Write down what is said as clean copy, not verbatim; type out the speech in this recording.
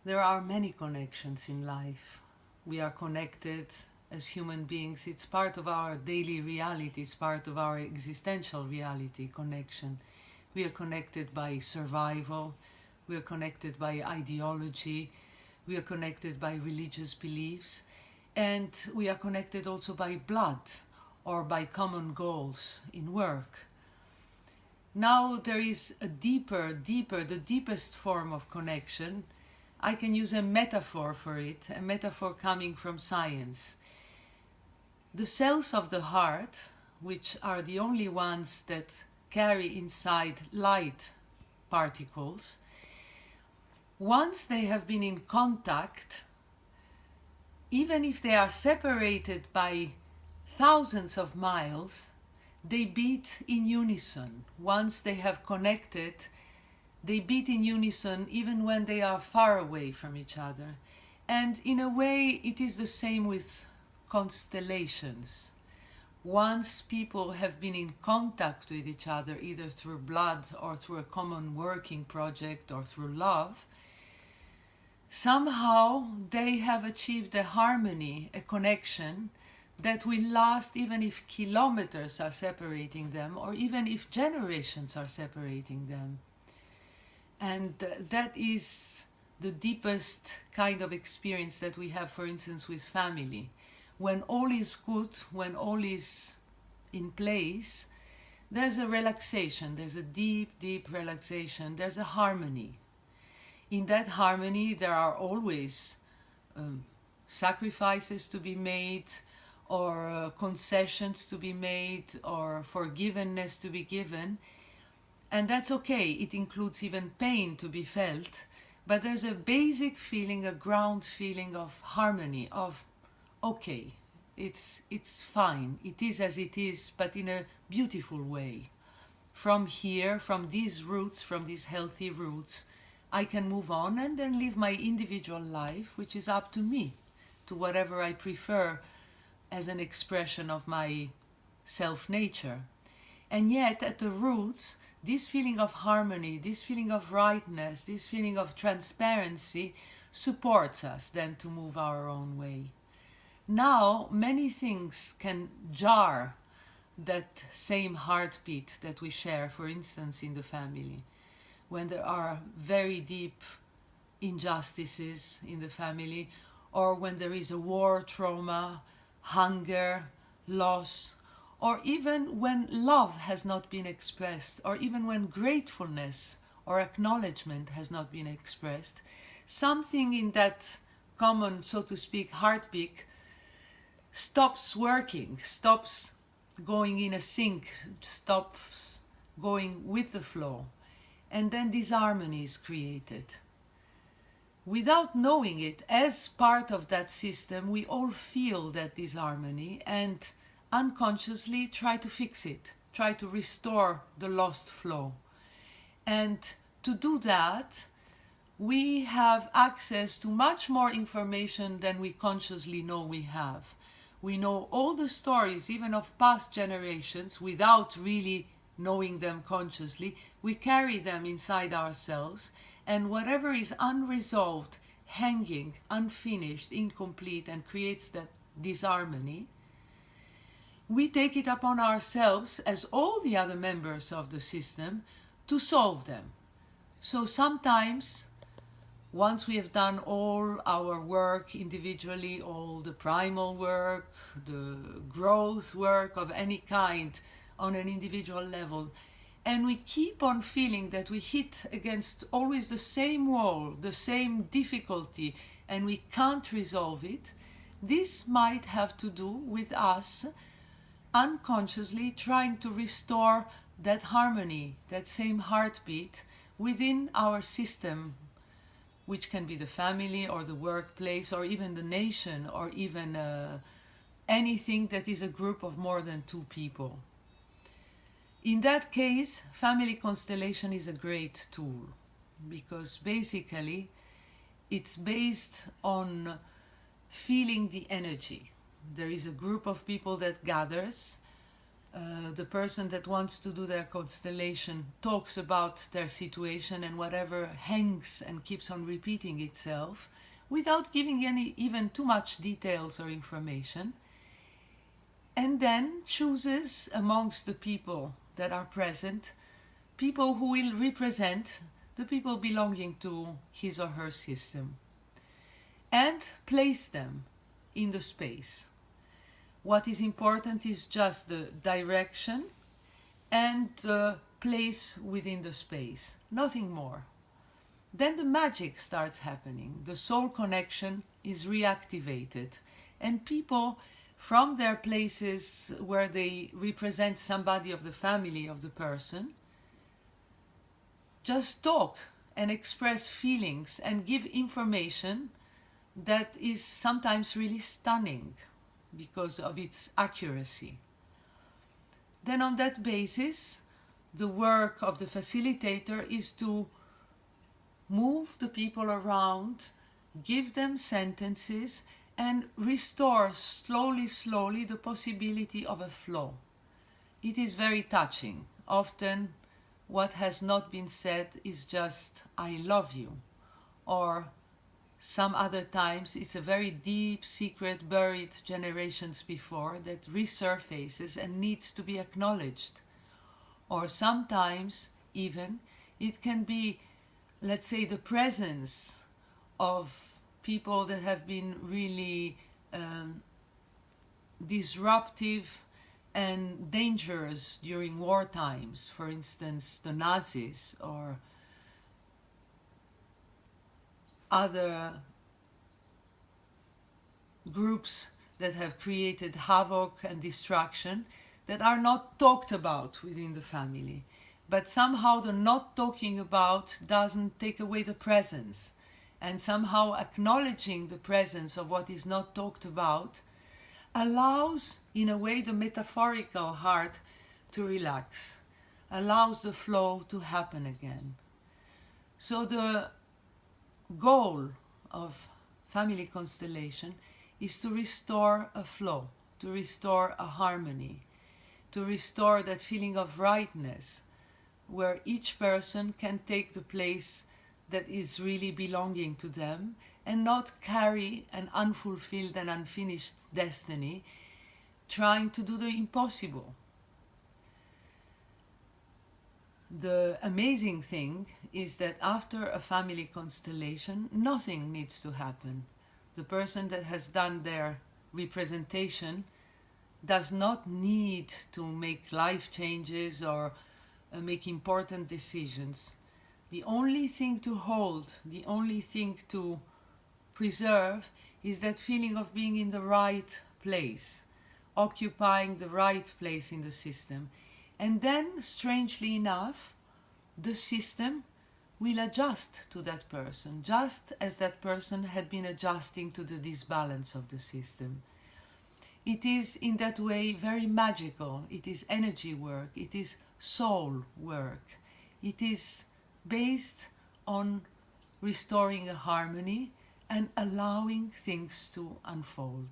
There are many connections in life. We are connected as human beings. It's part of our daily reality. It's part of our existential reality, connection. We are connected by survival. We are connected by ideology. We are connected by religious beliefs. And we are connected also by blood or by common goals in work. Now there is a deeper, the deepest form of connection. I can use a metaphor for it, a metaphor coming from science. The cells of the heart, which are the only ones that carry inside light particles, once they have been in contact, even if they are separated by thousands of miles, they beat in unison. Once they have connected, they beat in unison even when they are far away from each other. And in a way, it is the same with constellations. Once people have been in contact with each other, either through blood or through a common working project or through love, somehow they have achieved a harmony, a connection that will last even if kilometers are separating them or even if generations are separating them. And that is the deepest kind of experience that we have, for instance, with family. When all is good, when all is in place, there's a relaxation, there's a deep, deep relaxation, there's a harmony. In that harmony, there are always sacrifices to be made, or concessions to be made, or forgiveness to be given. And that's okay. It includes even pain to be felt. But there's a basic feeling, a ground feeling of harmony, of okay, it's fine. It is as it is, but in a beautiful way. From here, from these roots, from these healthy roots, I can move on and then live my individual life, which is up to me, to whatever I prefer as an expression of my self-nature. And yet, at the roots, this feeling of harmony, this feeling of rightness, this feeling of transparency supports us then to move our own way. Now, many things can jar that same heartbeat that we share, for instance, in the family. When there are very deep injustices in the family, or when there is a war trauma, hunger, loss, or even when love has not been expressed, or even when gratefulness or acknowledgement has not been expressed, something in that common, so to speak, heartbeat stops working, stops going in a sync, stops going with the flow, and then disharmony is created. Without knowing it, as part of that system, we all feel that disharmony and unconsciously try to fix it, try to restore the lost flow. And to do that, we have access to much more information than we consciously know we have. We know all the stories, even of past generations, without really knowing them consciously. We carry them inside ourselves, and whatever is unresolved, hanging, unfinished, incomplete, and creates that disharmony, we take it upon ourselves, as all the other members of the system, to solve them. So sometimes, once we have done all our work individually, all the primal work, the growth work of any kind on an individual level, and we keep on feeling that we hit against always the same wall, the same difficulty, and we can't resolve it, this might have to do with us unconsciously trying to restore that harmony, that same heartbeat within our system, which can be the family or the workplace or even the nation or even anything that is a group of more than two people. In that case, family constellation is a great tool, because basically it's based on feeling the energy. There is a group of people that gathers The person that wants to do their constellation talks about their situation and whatever hangs and keeps on repeating itself without giving any even too much details or information, and then chooses amongst the people that are present people who will represent the people belonging to his or her system and place them in the space. What is important is just the direction and the place within the space, nothing more. Then the magic starts happening. The soul connection is reactivated, and people from their places where they represent somebody of the family of the person just talk and express feelings and give information that is sometimes really stunning because of its accuracy. Then on that basis, the work of the facilitator is to move the people around, give them sentences, and restore slowly the possibility of a flow. It is very touching. Often what has not been said is just, "I love you," or some other times it's a very deep secret buried generations before that resurfaces and needs to be acknowledged. Or sometimes even it can be, let's say, the presence of people that have been really disruptive and dangerous during war times, for instance the Nazis or other groups that have created havoc and destruction that are not talked about within the family. But somehow the not talking about doesn't take away the presence, and somehow acknowledging the presence of what is not talked about allows, in a way, the metaphorical heart to relax, allows the flow to happen again. So the goal of family constellation is to restore a flow, to restore a harmony, to restore that feeling of rightness, where each person can take the place that is really belonging to them and not carry an unfulfilled and unfinished destiny, trying to do the impossible. The amazing thing is that after a family constellation, nothing needs to happen. The person that has done their representation does not need to make life changes or make important decisions. The only thing to hold, the only thing to preserve is that feeling of being in the right place, occupying the right place in the system. And then, strangely enough, the system will adjust to that person, just as that person had been adjusting to the disbalance of the system. It is in that way very magical. It is energy work. It is soul work. It is based on restoring a harmony and allowing things to unfold.